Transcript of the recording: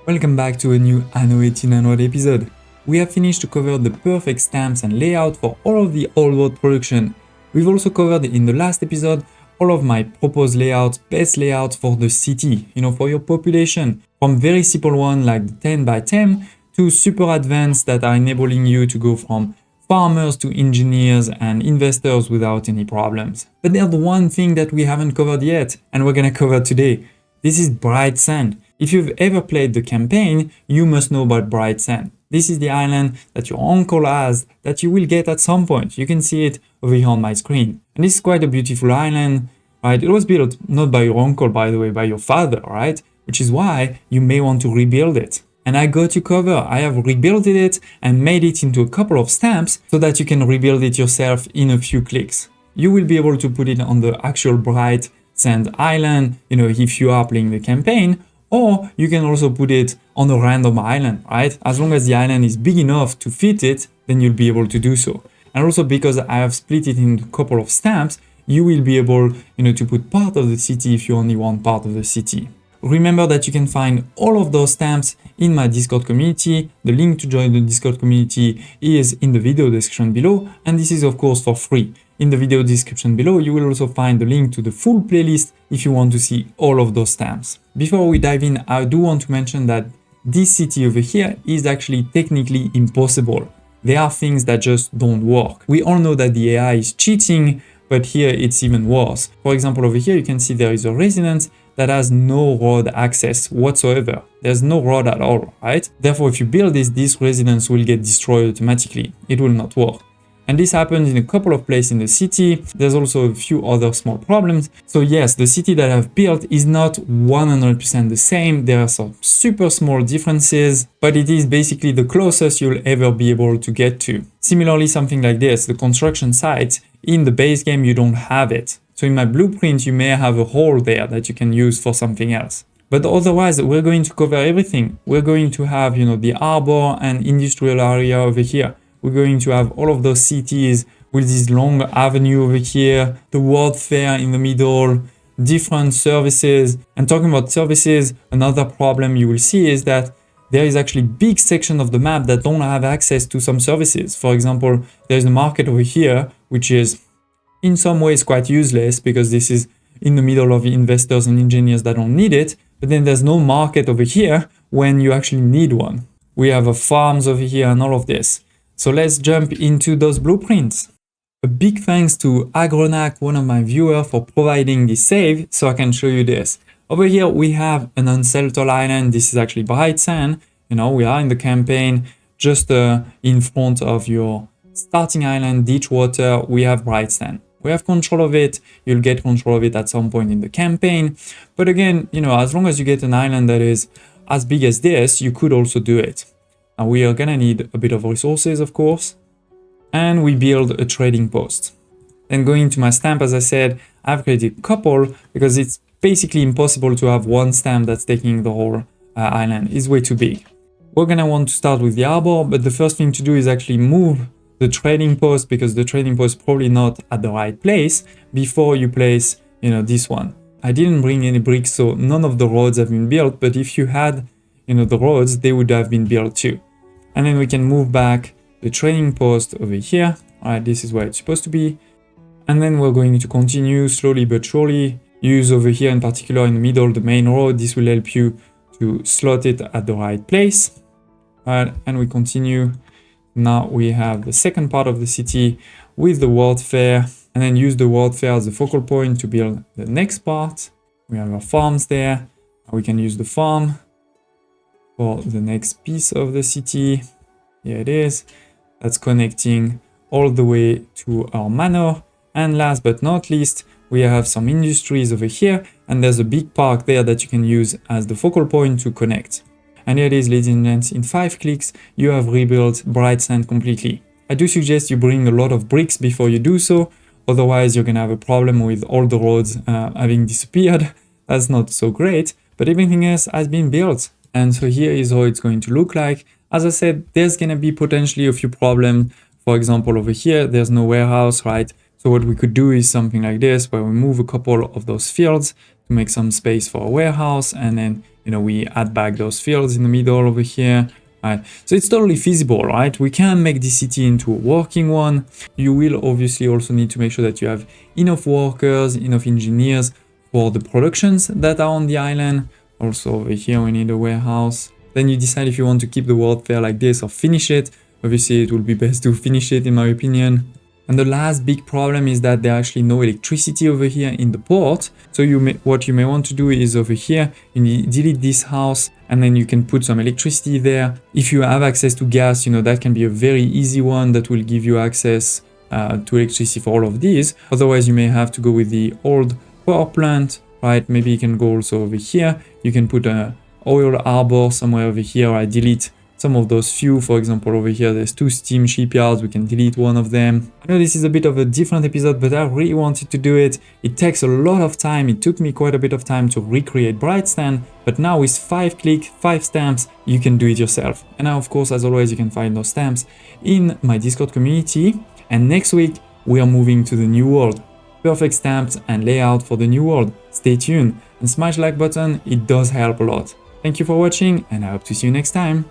Welcome back to a new Anno 1800 episode. We have finished to cover the perfect stamps and layout for all of the old world production. We've also covered in the last episode all of my proposed layouts, best layouts for the city, for your population. From very simple one like the 10 by 10 to super advanced that are enabling you to go from farmers to engineers and investors without any problems. But there's one thing that we haven't covered yet and we're gonna cover today. This is Bright Sand. If you've ever played the campaign, you must know about Bright Sand. This is the island that your uncle has that you will get at some point. You can see it over here on my screen. And this is quite a beautiful island, right? It was built not by your uncle, by the way, by your father, right? Which is why you may want to rebuild it. And I got you covered. I have rebuilt it and made it into a couple of stamps so that you can rebuild it yourself in a few clicks. You will be able to put it on the actual Bright Sand island, if you are playing the campaign, or you can also put it on a random island, right? As long as the island is big enough to fit it, then you'll be able to do so. And also because I have split it into a couple of stamps, you will be able, to put part of the city if you only want part of the city. Remember that you can find all of those stamps in my Discord community. The link to join the Discord community is in the video description below, and this is of course for free. In the video description below, you will also find the link to the full playlist if you want to see all of those stamps. Before we dive in, I do want to mention that this city over here is actually technically impossible. There are things that just don't work. We all know that the AI is cheating, but here it's even worse. For example, over here you can see there is a residence that has no road access whatsoever. There's no road at all, right? Therefore, if you build this residence will get destroyed automatically. It will not work. And this happens in a couple of places in the city. There's also a few other small problems. So yes, the city that I've built is not 100% the same. There are some super small differences, but it is basically the closest you'll ever be able to get to. Similarly, something like this, the construction site, in the base game, you don't have it. So in my blueprint, you may have a hole there that you can use for something else. But otherwise, we're going to cover everything. We're going to have, the harbor and industrial area over here. We're going to have all of those cities with this long avenue over here, the World Fair in the middle, different services. And talking about services, another problem you will see is that there is actually big section of the map that don't have access to some services. For example, there's a market over here, which is in some ways quite useless because this is in the middle of investors and engineers that don't need it. But then there's no market over here when you actually need one. We have farms over here and all of this. So let's jump into those blueprints. A big thanks to Agronac, one of my viewers, for providing this save so I can show you this. Over here we have an unsettled island. This is actually Bright Sand. We are in the campaign just in front of your starting island, Ditchwater. We have Bright Sand. We have control of it. You'll get control of it at some point in the campaign. But again, as long as you get an island that is as big as this, you could also do it. And we are gonna need a bit of resources, of course. And we build a trading post. Then going to my stamp, as I said, I've created a couple because it's basically impossible to have one stamp that's taking the whole island. It's way too big. We're gonna want to start with the harbor, but the first thing to do is actually move the trading post because the trading post is probably not at the right place before you place, this one. I didn't bring any bricks, so none of the roads have been built, but if you had, the roads, they would have been built too. And then we can move back the trading post over here. All right, this is where it's supposed to be. And then we're going to continue slowly but surely. Use over here in particular in the middle, the main road. This will help you to slot it at the right place. All right, and we continue. Now we have the second part of the city with the World Fair, and then use the World Fair as a focal point to build the next part. We have our farms there. We can use the farm for the next piece of the city. Here it is. That's connecting all the way to our manor. And last but not least, we have some industries over here, and there's a big park there that you can use as the focal point to connect. And here it is, ladies and gents, in 5 clicks, you have rebuilt Bright Sand completely. I do suggest you bring a lot of bricks before you do so, otherwise you're gonna have a problem with all the roads having disappeared. That's not so great, but everything else has been built. And so here is how it's going to look like. As I said, there's gonna be potentially a few problems. For example, over here, there's no warehouse, right? So what we could do is something like this, where we move a couple of those fields to make some space for a warehouse, and then we add back those fields in the middle over here. Right. So it's totally feasible, right? We can make this city into a working one. You will obviously also need to make sure that you have enough workers, enough engineers for the productions that are on the island. Also over here we need a warehouse. Then you decide if you want to keep the world fair like this or finish it. Obviously it will be best to finish it in my opinion. And the last big problem is that there are actually no electricity over here in the port. So what you may want to do is over here, you delete this house and then you can put some electricity there. If you have access to gas, that can be a very easy one that will give you access to electricity for all of these. Otherwise, you may have to go with the old power plant, right? Maybe you can go also over here. You can put a oil harbor somewhere over here. I delete some of those few. For example, over here there's 2 steam shipyards. We can delete one of them. I know this is a bit of a different episode, but I really wanted to do it. It takes a lot of time. It took me quite a bit of time to recreate Brightstand, but now with 5 clicks, 5 stamps, you can do it yourself. And now, of course, as always, you can find those stamps in my Discord community. And next week we are moving to the new world. Perfect stamps and layout for the new world. Stay tuned and smash the like button. It does help a lot. Thank you for watching and I hope to see you next time.